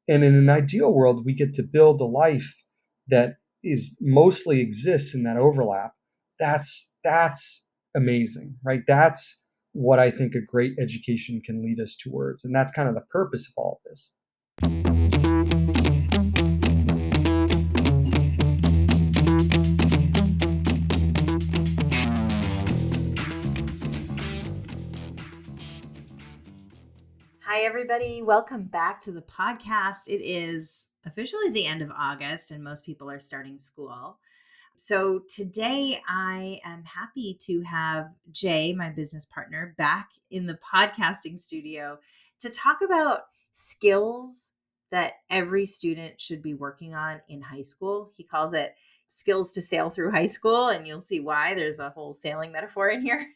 And in an ideal world, we get to build a life that is mostly exists in that overlap. That's amazing, right? That's what I think a great education can lead us towards. And that's kind of the purpose of all of this. Hi, everybody. Welcome back to the podcast. It is officially the end of August, and most people are starting school. So today I am happy to have Jay, my business partner, back in the podcasting studio to talk about skills that every student should be working on in high school. He calls it skills to sail through high school, and you'll see why. There's a whole sailing metaphor in here.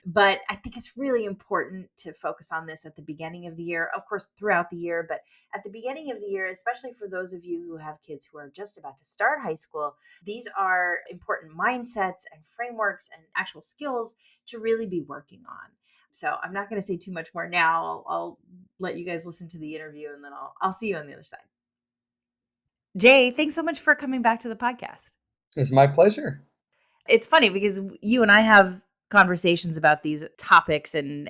But I think it's really important to focus on this at the beginning of the year, of course, throughout the year, but at the beginning of the year, especially for those of you who have kids who are just about to start high school. These are important mindsets and frameworks and actual skills to really be working on. So I'm not going to say too much more now. I'll let you guys listen to the interview, and then I'll see you on the other side. Jay, thanks so much for coming back to the podcast. It's my pleasure. It's funny because you and I have conversations about these topics and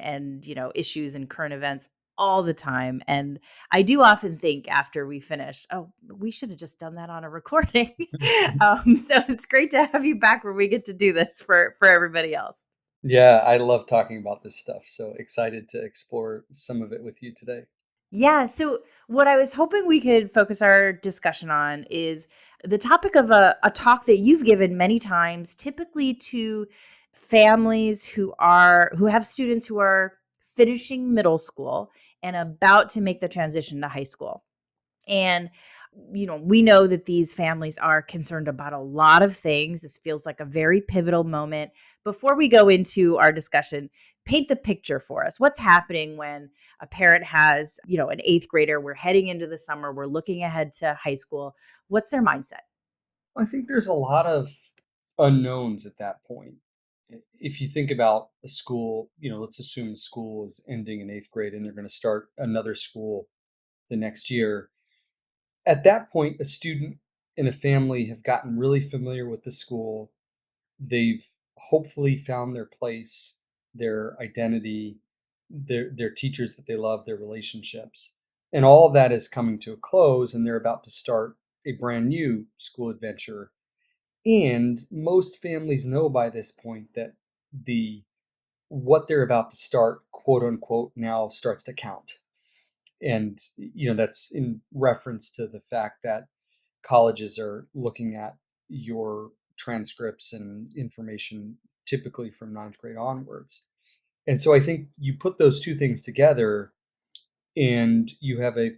issues and current events all the time, and I do often think after we finish, oh, we should have just done that on a recording. So it's great to have you back where we get to do this for everybody else. Yeah, I love talking about this stuff. So excited to explore some of it with you today. Yeah. So, what I was hoping we could focus our discussion on is the topic of a talk that you've given many times, typically to families who have students who are finishing middle school and about to make the transition to high school. And, we know that these families are concerned about a lot of things. This feels like a very pivotal moment. Before we go into our discussion, paint the picture for us. What's happening when a parent has, an eighth grader? We're heading into the summer, we're looking ahead to high school. What's their mindset? I think there's a lot of unknowns at that point. If you think about a school, let's assume school is ending in eighth grade and they're going to start another school the next year. At that point, a student and a family have gotten really familiar with the school. They've hopefully found their place, their identity, their teachers that they love, their relationships. And all of that is coming to a close, and they're about to start a brand new school adventure. And most families know by this point that the what they're about to start, quote unquote, now starts to count. And that's in reference to the fact that colleges are looking at your transcripts and information typically from ninth grade onwards. And so I think you put those two things together and you have a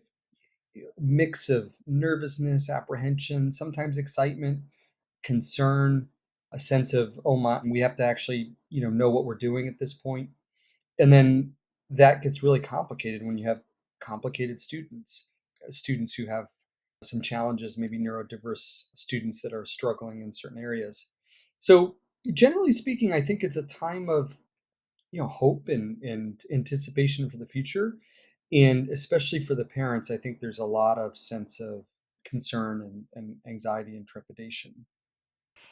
mix of nervousness, apprehension, sometimes excitement, concern, a sense of, oh my, we have to actually, know what we're doing at this point. And then that gets really complicated when you have complicated students who have some challenges, maybe neurodiverse students that are struggling in certain areas. So generally speaking, I think it's a time of hope and anticipation for the future. And especially for the parents, I think there's a lot of sense of concern and anxiety and trepidation.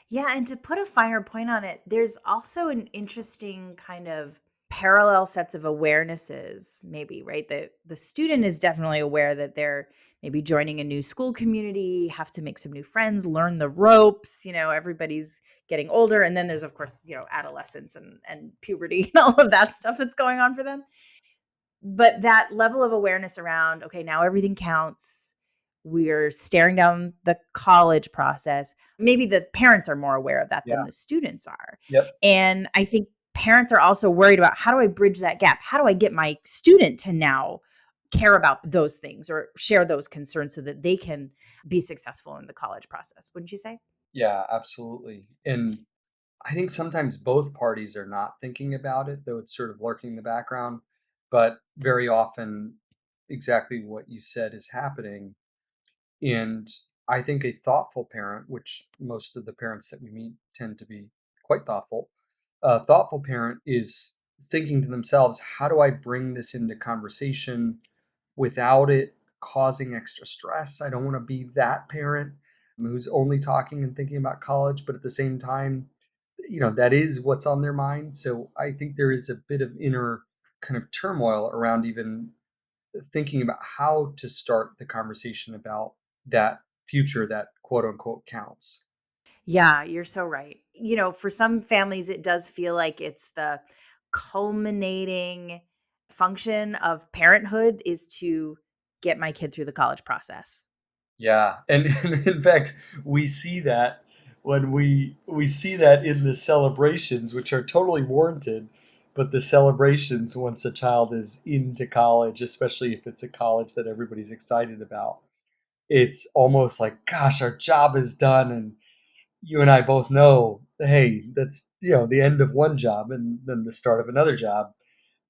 Yeah, and to put a finer point on it, there's also an interesting kind of parallel sets of awarenesses, maybe, right? The student is definitely aware that they're maybe joining a new school community, have to make some new friends, learn the ropes, everybody's getting older. And then there's, of course, adolescence and puberty and all of that stuff that's going on for them. But that level of awareness around, okay, now everything counts. We're staring down the college process. Maybe the parents are more aware of that Yeah. than the students are. Yep. And I think parents are also worried about, how do I bridge that gap? How do I get my student to now care about those things or share those concerns so that they can be successful in the college process? Wouldn't you say? Yeah, absolutely. And I think sometimes both parties are not thinking about it, though it's sort of lurking in the background. But very often, exactly what you said is happening. And I think a thoughtful parent, which most of the parents that we meet tend to be quite thoughtful, a thoughtful parent is thinking to themselves, how do I bring this into conversation without it causing extra stress. I don't want to be that parent who's only talking and thinking about college, but at the same time, that is what's on their mind. So I think there is a bit of inner kind of turmoil around even thinking about how to start the conversation about that future that quote unquote counts. Yeah, you're so right. For some families, it does feel like it's the culminating function of parenthood is to get my kid through the college process. Yeah, and in fact, we see that when we see that in the celebrations, which are totally warranted, but the celebrations once a child is into college, especially if it's a college that everybody's excited about, it's almost like, gosh, our job is done, and you and I both know, hey, that's the end of one job and then the start of another job.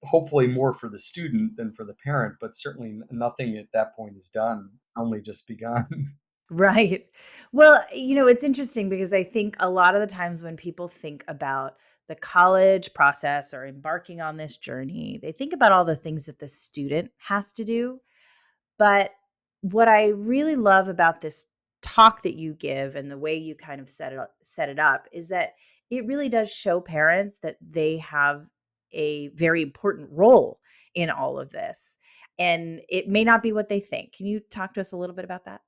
Hopefully more for the student than for the parent, but certainly nothing at that point is done, only just begun. Right. Well, it's interesting because I think a lot of the times when people think about the college process or embarking on this journey, they think about all the things that the student has to do. But what I really love about this talk that you give and the way you kind of set it up is that it really does show parents that they have a very important role in all of this. And it may not be what they think. Can you talk to us a little bit about that?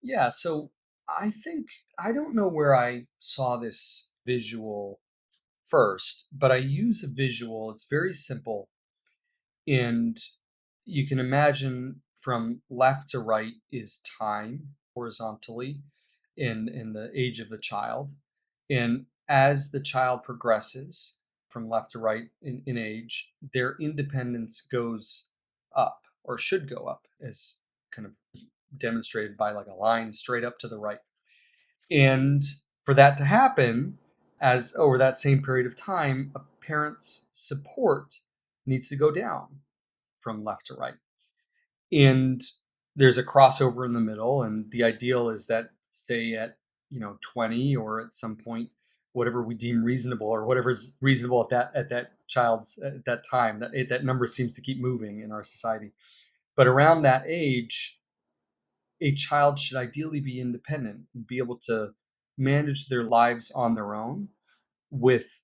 Yeah, so I think I don't know where I saw this visual first, but I use a visual. It's very simple, and you can imagine from left to right is time horizontally in the age of the child. And as the child progresses from left to right in age, their independence goes up or should go up as kind of demonstrated by like a line straight up to the right. And for that to happen, as over that same period of time, a parent's support needs to go down from left to right. And there's a crossover in the middle, and the ideal is that stay at 20 or at some point whatever we deem reasonable or whatever's reasonable at that time. That number seems to keep moving in our society. But around that age, a child should ideally be independent and be able to manage their lives on their own with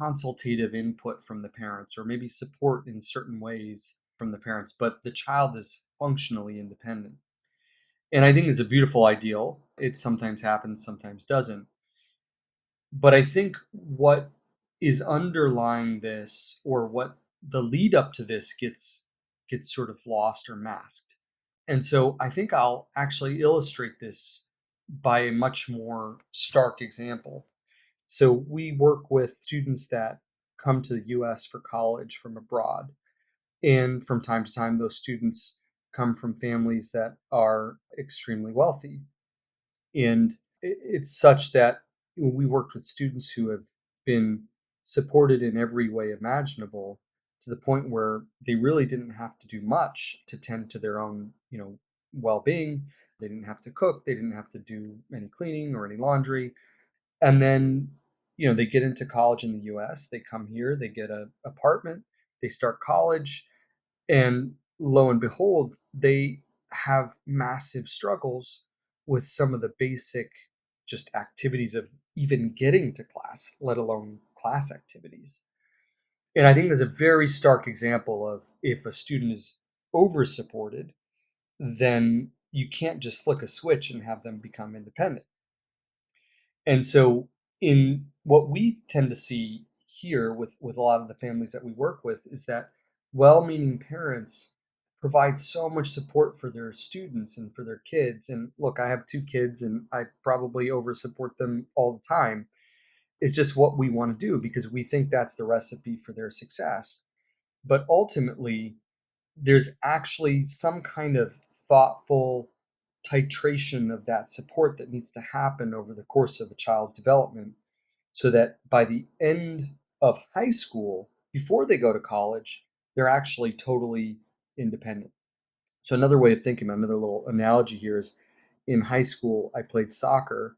consultative input from the parents or maybe support in certain ways from the parents, but the child is functionally independent. And I think it's a beautiful ideal. It sometimes happens, sometimes doesn't. But I think what is underlying this or what the lead up to this gets sort of lost or masked. And so I think I'll actually illustrate this by a much more stark example. So we work with students that come to the US for college from abroad. And from time to time, those students come from families that are extremely wealthy. And it's such that we worked with students who have been supported in every way imaginable to the point where they really didn't have to do much to tend to their own, well-being. They didn't have to cook, they didn't have to do any cleaning or any laundry. And then, they get into college in the US, they come here, they get an apartment, they start college, and lo and behold, they have massive struggles with some of the basic just activities of even getting to class, let alone class activities. And I think there's a very stark example of if a student is over supported, then you can't just flick a switch and have them become independent. And so in what we tend to see here with a lot of the families that we work with is that well-meaning parents provide so much support for their students and for their kids. And look, I have two kids and I probably over support them all the time. It's just what we want to do because we think that's the recipe for their success. But ultimately, there's actually some kind of thoughtful titration of that support that needs to happen over the course of a child's development so that by the end of high school, before they go to college, they're actually totally independent. So another way of thinking, another little analogy here is in high school, I played soccer,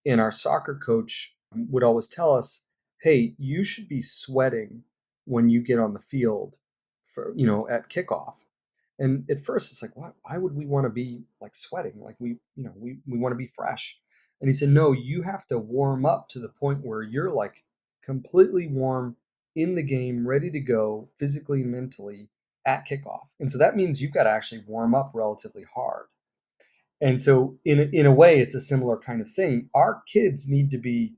and our soccer coach would always tell us, "Hey, you should be sweating when you get on the field for, at kickoff." And at first it's like, why would we want to be like sweating? Like we want to be fresh. And he said, no, you have to warm up to the point where you're like completely warm in the game, ready to go physically and mentally at kickoff. And so that means you've got to actually warm up relatively hard. And so in a way, it's a similar kind of thing. Our kids need to be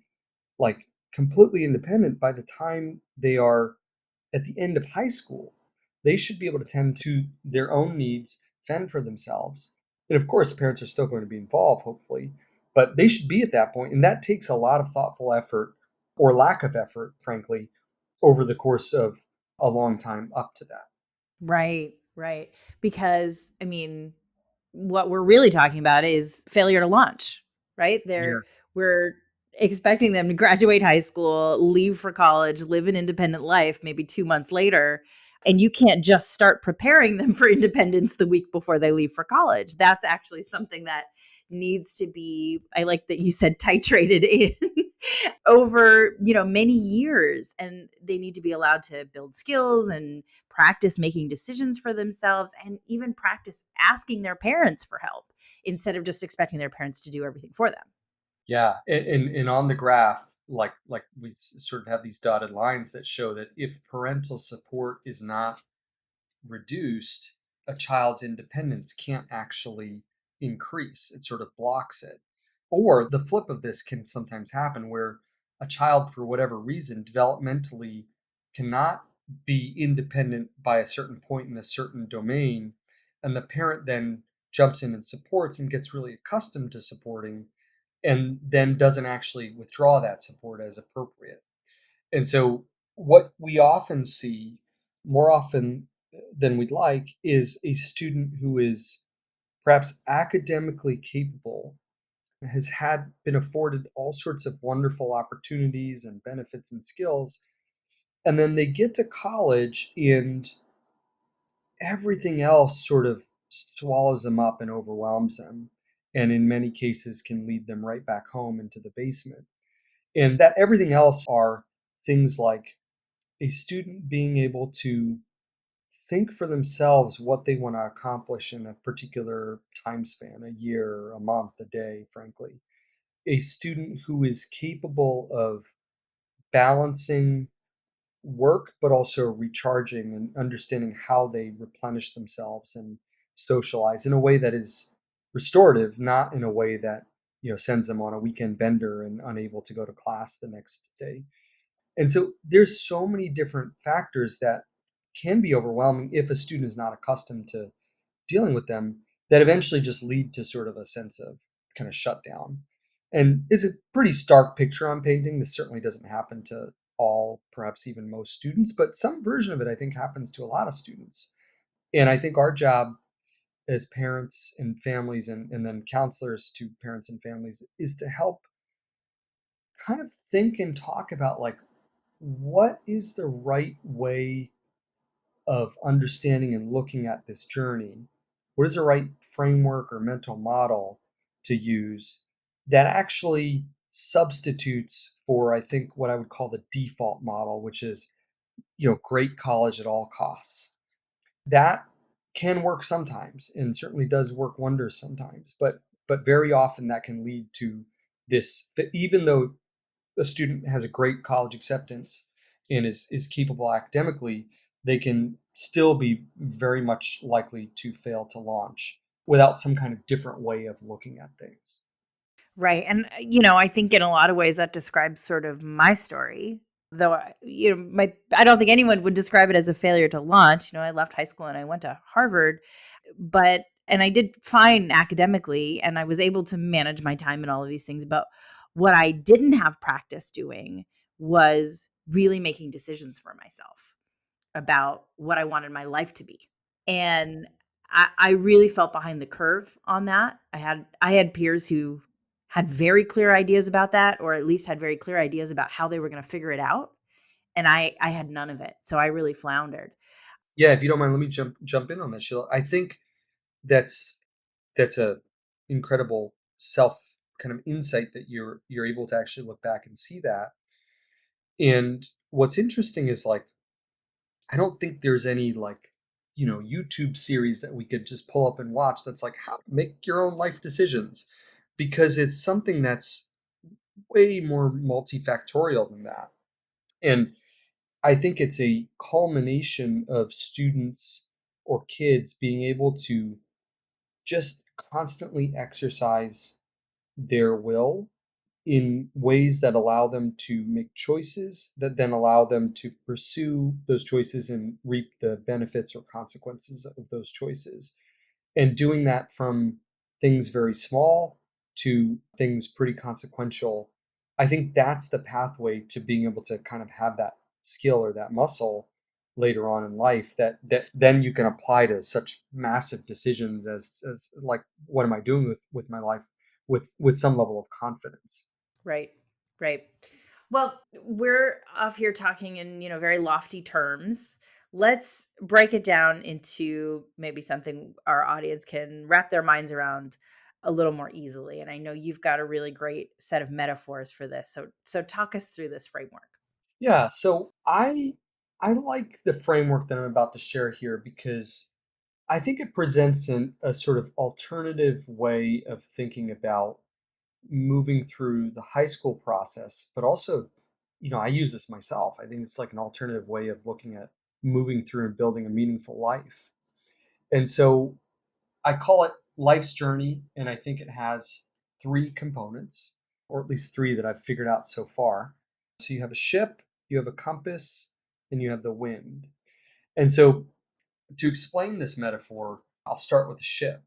like completely independent by the time they are at the end of high school. They should be able to tend to their own needs, fend for themselves. And of course, parents are still going to be involved, hopefully, but they should be at that point. And that takes a lot of thoughtful effort or lack of effort, frankly, over the course of a long time up to that. Right, right. Because I mean, what we're really talking about is failure to launch, right? Yeah. We're expecting them to graduate high school, leave for college, live an independent life maybe 2 months later, and you can't just start preparing them for independence the week before they leave for college. That's actually something that needs to be, I like that you said, titrated in over, many years, and they need to be allowed to build skills and practice making decisions for themselves, and even practice asking their parents for help instead of just expecting their parents to do everything for them. Yeah, and on the graph, like we sort of have these dotted lines that show that if parental support is not reduced, a child's independence can't actually increase. It sort of blocks it. Or the flip of this can sometimes happen where a child, for whatever reason, developmentally cannot be independent by a certain point in a certain domain, and the parent then jumps in and supports and gets really accustomed to supporting, and then doesn't actually withdraw that support as appropriate. And so, what we often see, more often than we'd like, is a student who is perhaps academically capable, has had been afforded all sorts of wonderful opportunities and benefits and skills, and then they get to college and everything else sort of swallows them up and overwhelms them, and in many cases can lead them right back home into the basement. And that everything else are things like a student being able to think for themselves what they want to accomplish in a particular time span, a year, a month, a day, frankly. A student who is capable of balancing work, but also recharging and understanding how they replenish themselves and socialize in a way that is restorative, not in a way that sends them on a weekend bender and unable to go to class the next day. And so there's so many different factors that can be overwhelming if a student is not accustomed to dealing with them, that eventually just lead to sort of a sense of kind of shutdown. And it's a pretty stark picture I'm painting. This certainly doesn't happen to all, perhaps even most students, but some version of it I think happens to a lot of students. And I think our job as parents and families and then counselors to parents and families is to help kind of think and talk about like what is the right way of understanding and looking at this journey? What is the right framework or mental model to use that actually substitutes for, I think, what I would call the default model, which is, great college at all costs. That can work sometimes and certainly does work wonders sometimes, but very often that can lead to this, even though a student has a great college acceptance and is capable academically, they can still be very much likely to fail to launch without some kind of different way of looking at things. Right. And, I think in a lot of ways that describes sort of my story. Though, I don't think anyone would describe it as a failure to launch. I left high school and I went to Harvard, and I did fine academically and I was able to manage my time and all of these things. But what I didn't have practice doing was really making decisions for myself about what I wanted my life to be. And I really felt behind the curve on that. I had peers who had very clear ideas about that, or at least had very clear ideas about how they were going to figure it out. And I had none of it. So I really floundered. Yeah, if you don't mind, let me jump in on that, Sheila. I think that's that's a incredible self kind of insight that you're able to actually look back and see that. And what's interesting is like I don't think there's any like YouTube series that we could just pull up and watch that's like how to make your own life decisions, because it's something that's way more multifactorial than that. And I think it's a culmination of students or kids being able to just constantly exercise their will in ways that allow them to make choices that then allow them to pursue those choices and reap the benefits or consequences of those choices. And doing that from things very small to things pretty consequential, I think that's the pathway to being able to kind of have that skill or that muscle later on in life that then you can apply to such massive decisions as like what am I doing with my life with some level of confidence. Right. Right. Well, we're off here talking in, very lofty terms. Let's break it down into maybe something our audience can wrap their minds around a little more easily. And I know you've got a really great set of metaphors for this. So talk us through this framework. Yeah, so I like the framework that I'm about to share here because I think it presents a sort of alternative way of thinking about moving through the high school process, but also, I use this myself. I think it's like an alternative way of looking at moving through and building a meaningful life. And so I call it life's journey, and I think it has three components, or at least three that I've figured out so far. So you have a ship, you have a compass, and you have the wind. And so to explain this metaphor, I'll start with the ship.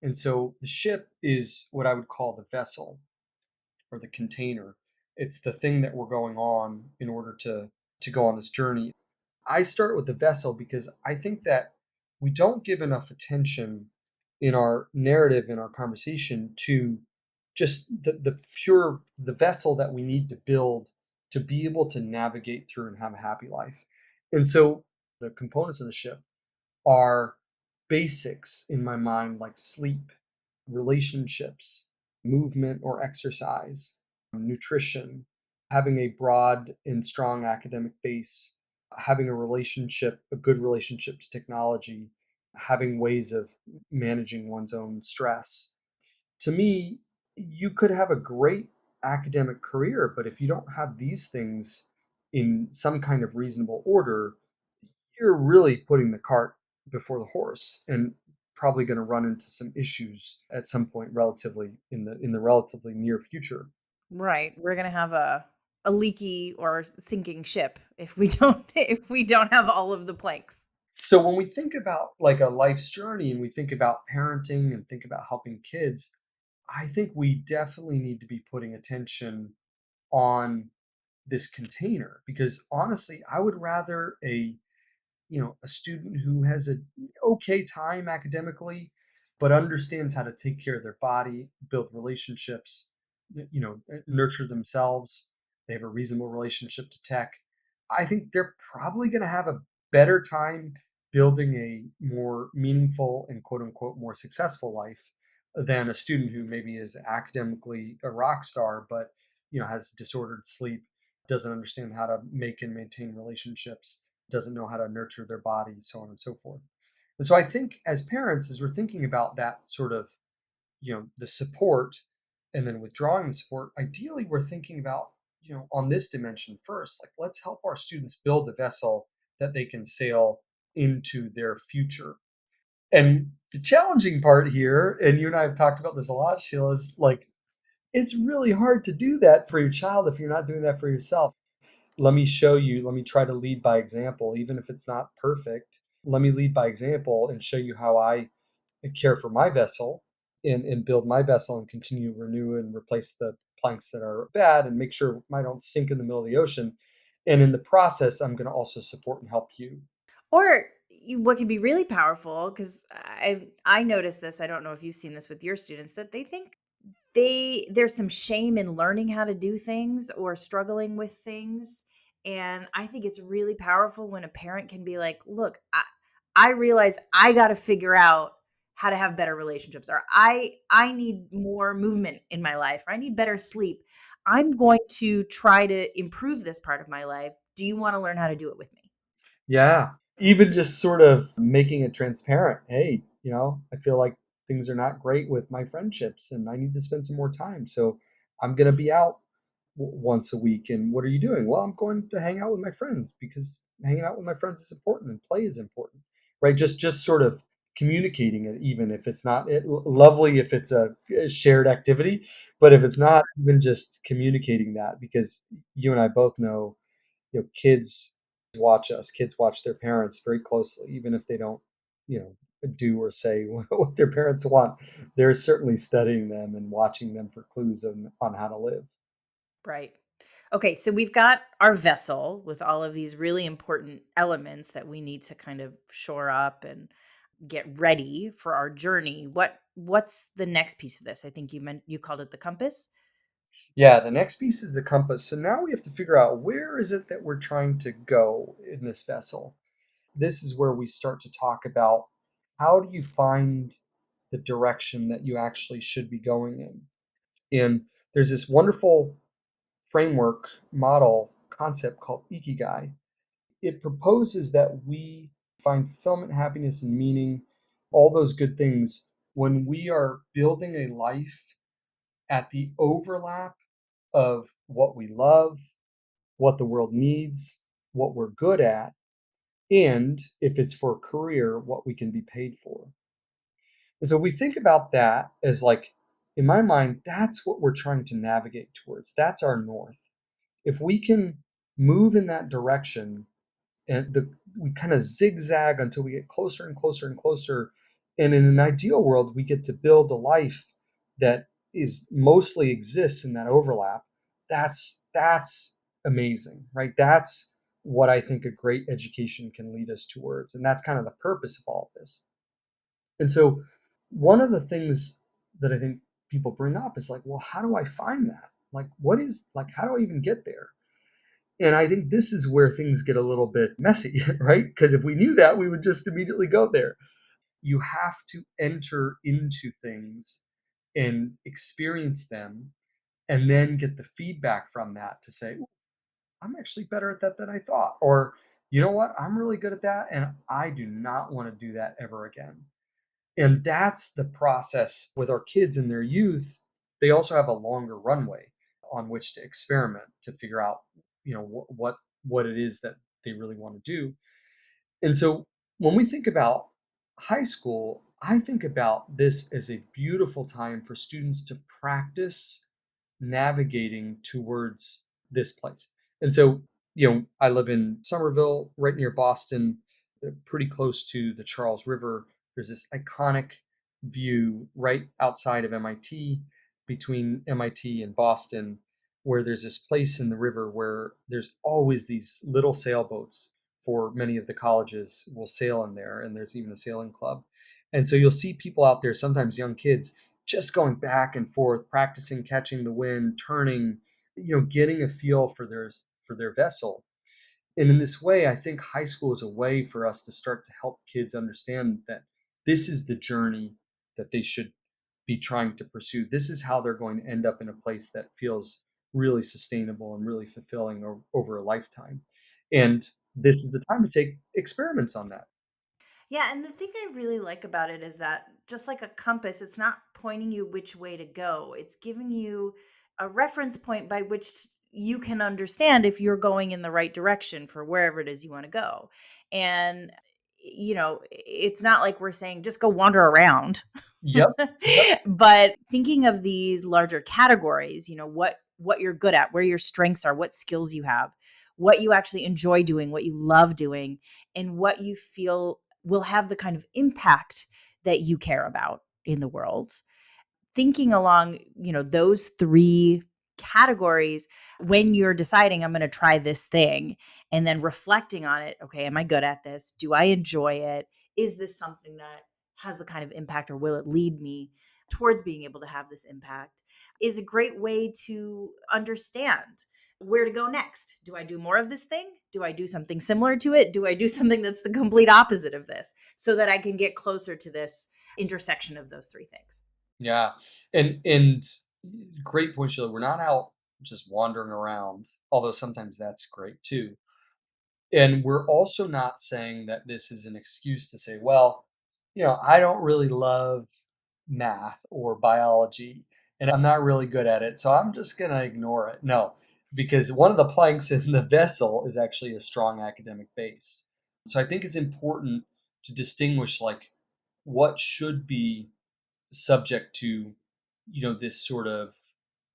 And so the ship is what I would call the vessel or the container. It's the thing that we're going on in order to go on this journey. I start with the vessel because I think that we don't give enough attention in our narrative, in our conversation, to just the vessel that we need to build to be able to navigate through and have a happy life. And so the components of the ship are basics in my mind, like sleep, relationships, movement or exercise, nutrition, having a broad and strong academic base, having a good relationship to technology, having ways of managing one's own stress. To me, you could have a great academic career, but if you don't have these things in some kind of reasonable order, you're really putting the cart before the horse and probably going to run into some issues at some point relatively in the relatively near future. Right. We're gonna have a leaky or sinking ship if we don't if we don't have all of the planks. So when we think about like a life's journey and we think about parenting and think about helping kids, I think we definitely need to be putting attention on this container because honestly, I would rather a student who has a okay time academically, but understands how to take care of their body, build relationships, nurture themselves. They have a reasonable relationship to tech. I think they're probably going to have a better time building a more meaningful and quote unquote more successful life than a student who maybe is academically a rock star, but has disordered sleep, doesn't understand how to make and maintain relationships, doesn't know how to nurture their body, so on and so forth. And so I think as parents, as we're thinking about that sort of, the support and then withdrawing the support, ideally we're thinking about, on this dimension first, like let's help our students build the vessel that they can sail into their future. And the challenging part here, and you and I have talked about this a lot, Sheila, is like it's really hard to do that for your child if you're not doing that for yourself. Let me show you, let me try to lead by example, even if it's not perfect. Let me lead by example and show you how I care for my vessel and build my vessel and continue to renew and replace the planks that are bad and make sure I don't sink in the middle of the ocean. And in the process, I'm going to also support and help you. Or what could be really powerful, because I noticed this. I don't know if you've seen this with your students, that they think there's some shame in learning how to do things or struggling with things. And I think it's really powerful when a parent can be like, look, I realize I got to figure out how to have better relationships, or I need more movement in my life, or I need better sleep. I'm going to try to improve this part of my life. Do you want to learn how to do it with me? Yeah. Even just sort of making it transparent. Hey, I feel like things are not great with my friendships and I need to spend some more time. So I'm going to be out once a week. And what are you doing? Well, I'm going to hang out with my friends because hanging out with my friends is important and play is important, right? Just sort of communicating it, even if it's not lovely, if it's a shared activity, but if it's not, even just communicating that, because you and I both know, kids watch us, kids watch their parents very closely, even if they don't, you know, do or say what their parents want. They're certainly studying them and watching them for clues on how to live. Right. Okay, so we've got our vessel with all of these really important elements that we need to kind of shore up and get ready for our journey. What's the next piece of this? I think you called it the compass. Yeah, the next piece is the compass. So now we have to figure out, where is it that we're trying to go in this vessel. This is where we start to talk about, how do you find the direction that you actually should be going in. And there's this wonderful framework, model, concept called ikigai. It proposes that we find fulfillment, happiness, and meaning, all those good things, when we are building a life at the overlap of what we love, what the world needs, what we're good at, and if it's for a career, what we can be paid for. And so if we think about that as, like, in my mind, that's what we're trying to navigate towards. That's our north. If we can move in that direction, and we kind of zigzag until we get closer and closer and closer. And in an ideal world, we get to build a life that is mostly exists in that overlap. That's amazing, right? That's what I think a great education can lead us towards, and that's kind of the purpose of all of this. And so, one of the things that I think people bring up is like, well, how do I find that? Like, how do I even get there? And I think this is where things get a little bit messy, right? Because if we knew that, we would just immediately go there. You have to enter into things and experience them, and then get the feedback from that to say, I'm actually better at that than I thought. Or, you know what? I'm really good at that, and I do not want to do that ever again. And that's the process with our kids in their youth. They also have a longer runway on which to experiment, to figure out, what it is that they really want to do. And so when we think about high school, I think about this as a beautiful time for students to practice navigating towards this place. And so, I live in Somerville, right near Boston, pretty close to the Charles River. There's this iconic view right outside of MIT, between MIT and Boston, where there's this place in the river where there's always these little sailboats, for many of the colleges will sail in there, and there's even a sailing club. And so you'll see people out there, sometimes young kids, just going back and forth, practicing catching the wind, turning, getting a feel for their vessel. And in this way, I think high school is a way for us to start to help kids understand that this is the journey that they should be trying to pursue. This is how they're going to end up in a place that feels really sustainable and really fulfilling over a lifetime. And this is the time to take experiments on that. Yeah, and the thing I really like about it is that just like a compass, it's not pointing you which way to go. It's giving you a reference point by which you can understand if you're going in the right direction for wherever it is you want to go. And it's not like we're saying just go wander around. Yep. Yep. But thinking of these larger categories, what you're good at, where your strengths are, what skills you have, what you actually enjoy doing, what you love doing, and what you feel will have the kind of impact that you care about in the world. Thinking along, those three categories when you're deciding I'm going to try this thing, and then reflecting on it. Okay, am I good at this? Do I enjoy it? Is this something that has the kind of impact, or will it lead me towards being able to have this impact? Is a great way to understand where to go next. Do I do more of this thing? Do I do something similar to it? Do I do something that's the complete opposite of this, so that I can get closer to this intersection of those three things? Yeah. And great point, Sheila. We're not out just wandering around, although sometimes that's great too. And we're also not saying that this is an excuse to say, well, I don't really love math or biology, and I'm not really good at it, so I'm just going to ignore it. No, because one of the planks in the vessel is actually a strong academic base. So I think it's important to distinguish like what should be subject to, this sort of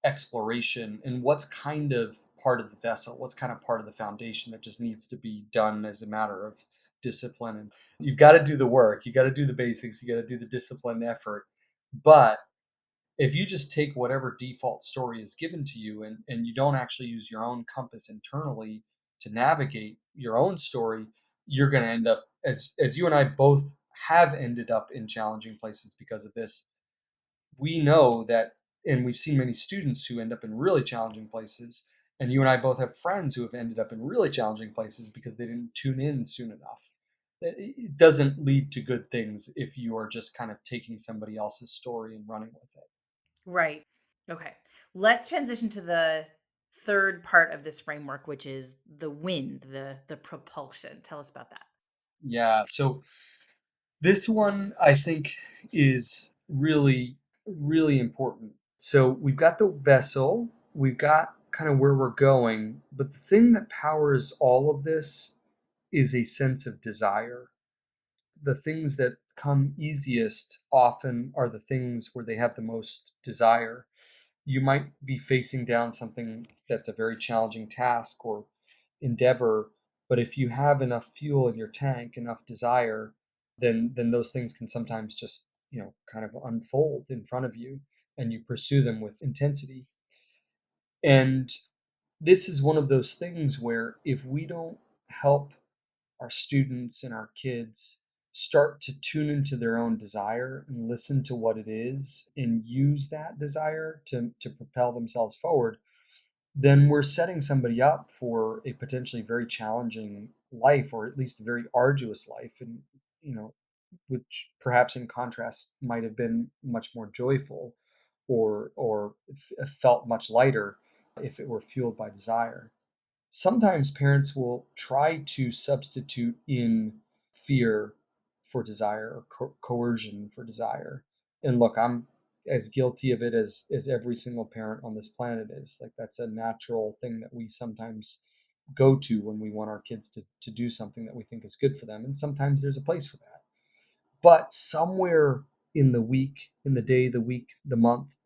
exploration, and what's kind of part of the vessel, what's kind of part of the foundation that just needs to be done as a matter of discipline. And you've got to do the work, you got to do the basics, you got to do the discipline effort. But if you just take whatever default story is given to you, and you don't actually use your own compass internally to navigate your own story, you're going to end up, as you and I both have ended up in challenging places because of this. We know that, and we've seen many students who end up in really challenging places, and you and I both have friends who have ended up in really challenging places because they didn't tune in soon enough. It doesn't lead to good things if you are just kind of taking somebody else's story and running with it. Right. Okay. Let's transition to the third part of this framework, which is the wind, the propulsion. Tell us about that. Yeah, so this one I think is really, really important. So we've got the vessel, we've got kind of where we're going, but the thing that powers all of this is a sense of desire. The things that come easiest often are the things where they have the most desire. You might be facing down something that's a very challenging task or endeavor, but if you have enough fuel in your tank, enough desire, then those things can sometimes just, kind of unfold in front of you, and you pursue them with intensity. And this is one of those things where if we don't help our students and our kids start to tune into their own desire and listen to what it is and use that desire to propel themselves forward, then we're setting somebody up for a potentially very challenging life, or at least a very arduous life, and you know which perhaps in contrast might have been much more joyful, or felt much lighter if it were fueled by desire. Sometimes parents will try to substitute in fear for desire, or coercion for desire. And look, I'm as guilty of it as every single parent on this planet is. Like, that's a natural thing that we sometimes go to when we want our kids to do something that we think is good for them. And sometimes there's a place for that. But somewhere in the week, in the day, the week, the month,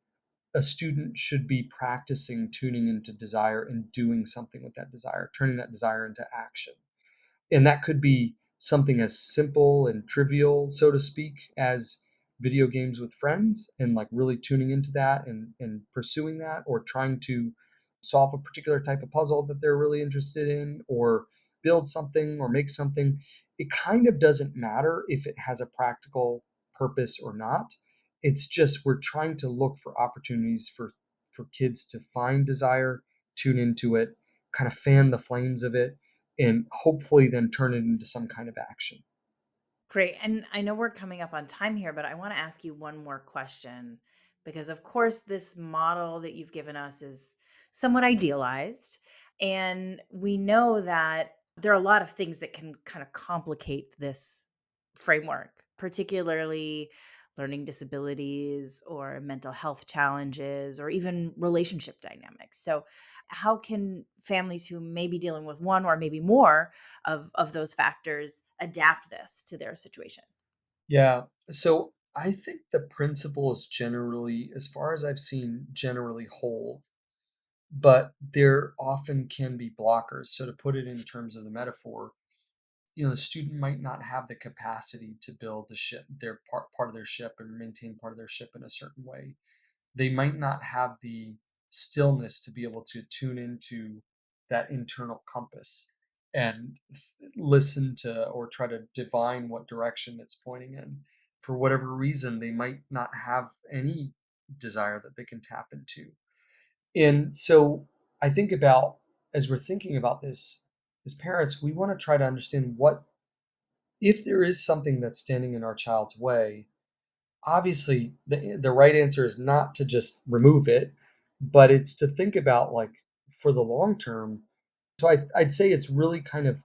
a student should be practicing tuning into desire and doing something with that desire, turning that desire into action. And that could be something as simple and trivial, so to speak, as video games with friends, and like really tuning into that and pursuing that, or trying to solve a particular type of puzzle that they're really interested in, or build something or make something. It kind of doesn't matter if it has a practical purpose or not. It's just we're trying to look for opportunities for kids to find desire, tune into it, kind of fan the flames of it, and hopefully then turn it into some kind of action. Great. And I know we're coming up on time here, but I want to ask you one more question because, of course, this model that you've given us is somewhat idealized. And we know that there are a lot of things that can kind of complicate this framework, particularly learning disabilities or mental health challenges or even relationship dynamics. So, how can families who may be dealing with one or maybe more of those factors adapt this to their situation? Yeah. So I think the principles generally, as far as I've seen, generally hold, but there often can be blockers. So to put it in terms of the metaphor, the student might not have the capacity to build the ship, their part of their ship, and maintain part of their ship in a certain way. They might not have the stillness to be able to tune into that internal compass and listen to, or try to divine what direction it's pointing in. For whatever reason, they might not have any desire that they can tap into. And so I think about, as we're thinking about this as parents, we want to try to understand what, if there is something that's standing in our child's way. Obviously the right answer is not to just remove it, but it's to think about, like, for the long term. So I'd say it's really kind of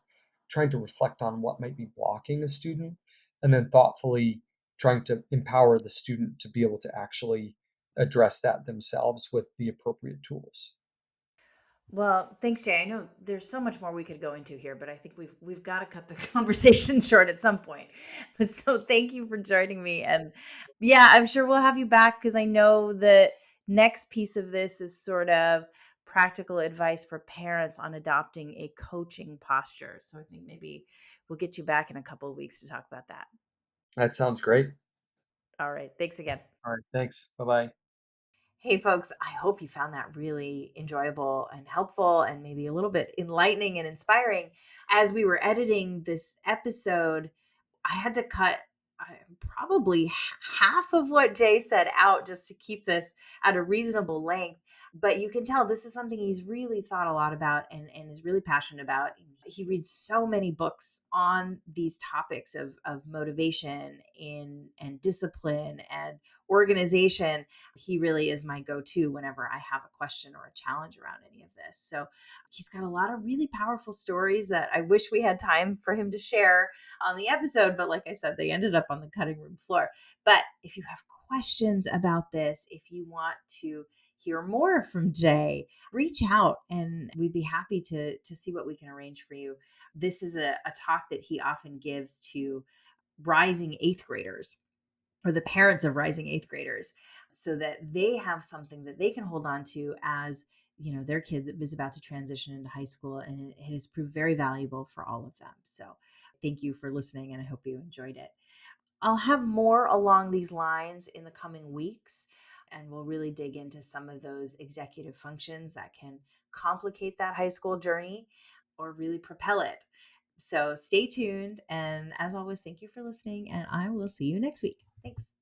trying to reflect on what might be blocking a student, and then thoughtfully trying to empower the student to be able to actually address that themselves with the appropriate tools. Well, thanks, Jay. I know there's so much more we could go into here, but I think we've got to cut the conversation short at some point. But so thank you for joining me. And yeah, I'm sure we'll have you back because I know the next piece of this is sort of practical advice for parents on adopting a coaching posture. So I think maybe we'll get you back in a couple of weeks to talk about that. That sounds great. All right. Thanks again. All right, thanks. Bye bye. Hey, folks, I hope you found that really enjoyable and helpful and maybe a little bit enlightening and inspiring. As we were editing this episode, I had to cut probably half of what Jay said out just to keep this at a reasonable length. But you can tell this is something he's really thought a lot about and is really passionate about. He reads so many books on these topics of motivation and discipline and organization. He really is my go-to whenever I have a question or a challenge around any of this. So he's got a lot of really powerful stories that I wish we had time for him to share on the episode, but like I said, they ended up on the cutting room floor. But if you have questions about this, if you want to hear more from Jay, reach out and we'd be happy to see what we can arrange for you. This is a talk that he often gives to rising eighth graders or the parents of rising eighth graders so that they have something that they can hold on to as their kid is about to transition into high school, and it has proved very valuable for all of them. So thank you for listening, and I hope you enjoyed it. I'll have more along these lines in the coming weeks, and we'll really dig into some of those executive functions that can complicate that high school journey or really propel it. So stay tuned. And as always, thank you for listening, and I will see you next week. Thanks.